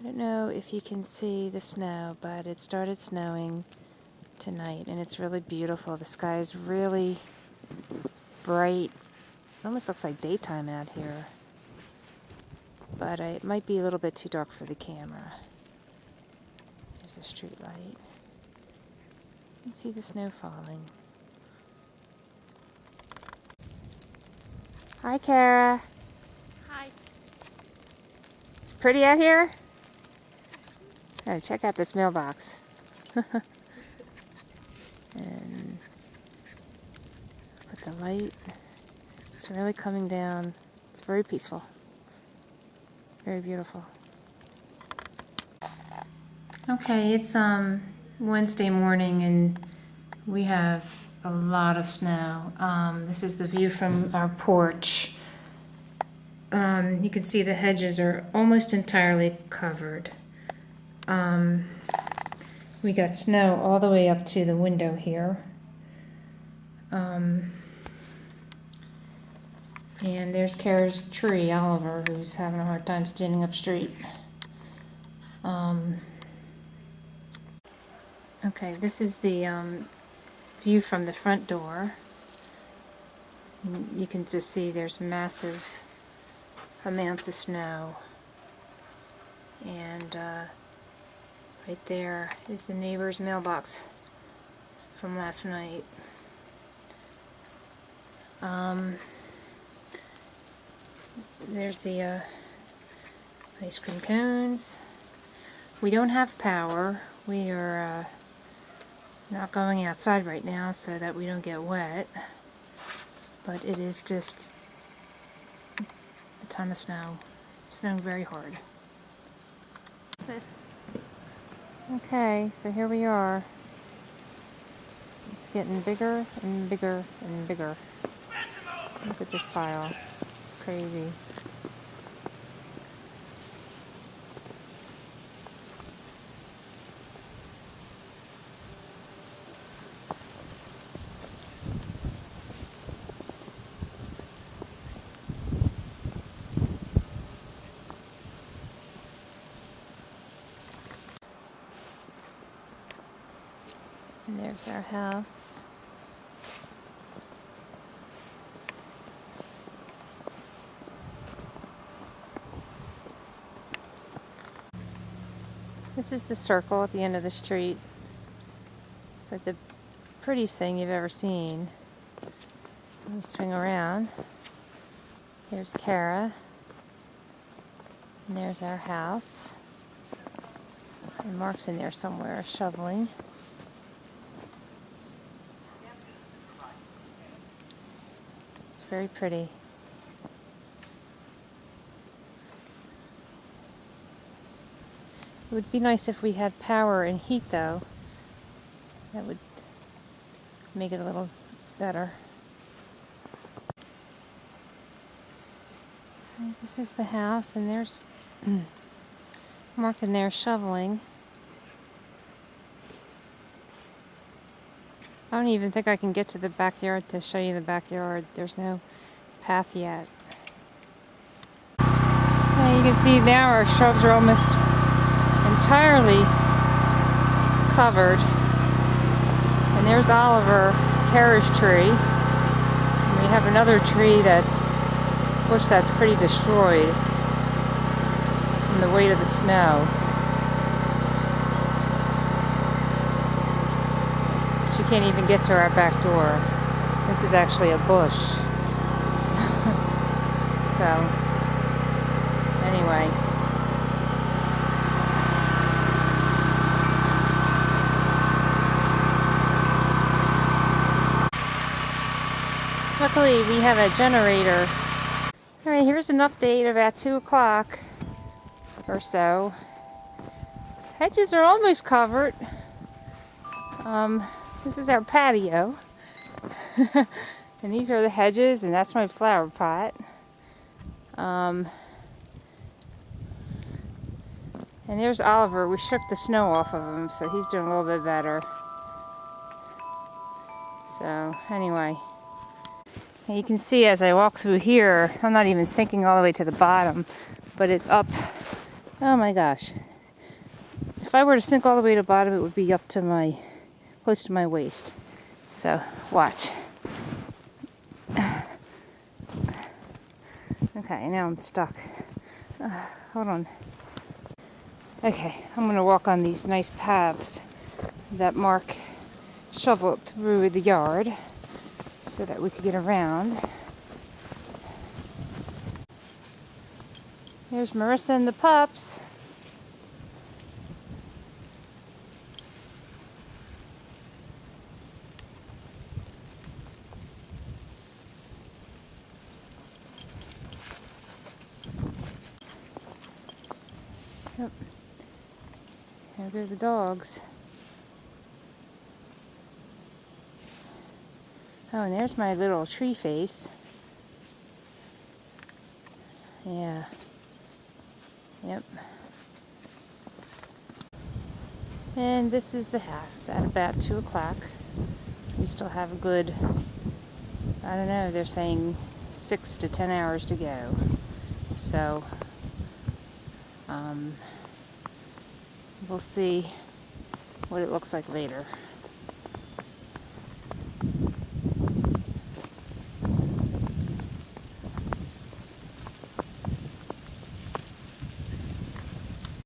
I don't know if you can see the snow, but it started snowing tonight and it's really beautiful. The sky is really bright. It almost looks like daytime out here, but it might be a little bit too dark for the camera. There's a street light. You can see the snow falling. Hi, Kara. Hi. It's pretty out here? Oh, check out this mailbox. And with the light, it's really coming down. It's very peaceful. Very beautiful. Okay, it's Wednesday morning and we have a lot of snow. This is the view from our porch. You can see the hedges are almost entirely covered. We got snow all the way up to the window here. And there's Kara's tree, Oliver, who's having a hard time standing up straight. Okay, this is the view from the front door. You can just see there's massive amounts of snow. And right there is the neighbor's mailbox from last night. There's the ice cream cones. We don't have power. We are not going outside right now so that we don't get wet. But it is just a ton of snow. Snowing very hard. Okay, so here we are. It's getting bigger and bigger and bigger. Look at this pile. It's crazy. And there's our house. This is the circle at the end of the street. It's like the prettiest thing you've ever seen. Let me swing around. There's Kara. And there's our house. And Mark's in there somewhere shoveling. It's very pretty. It would be nice if we had power and heat though. That would make it a little better. Right, this is the house and there's Mark in there shoveling. I don't even think I can get to the backyard to show you the backyard. There's no path yet. And you can see now our shrubs are almost entirely covered. And there's Oliver, Kara's tree. And we have another tree that's pretty destroyed from the weight of the snow. You can't even get to our back door. This is actually a bush. So, anyway. Luckily, we have a generator. Alright, here's an update about 2 o'clock or so. Hedges are almost covered. This is our patio. And these are the hedges, and that's my flower pot. And there's Oliver. We shook the snow off of him, so he's doing a little bit better. So, anyway. And you can see as I walk through here, I'm not even sinking all the way to the bottom, but it's up, oh my gosh, if I were to sink all the way to the bottom, it would be up to close to my waist. So, watch. Okay, now I'm stuck. Hold on. Okay, I'm going to walk on these nice paths that Mark shoveled through the yard so that we could get around. Here's Marissa and the pups. Yep. Here go the dogs. Oh, and there's my little tree face. Yeah. Yep. And this is the house at about 2 o'clock. We still have a good, I don't know, they're saying 6 to 10 hours to go. So, we'll see what it looks like later.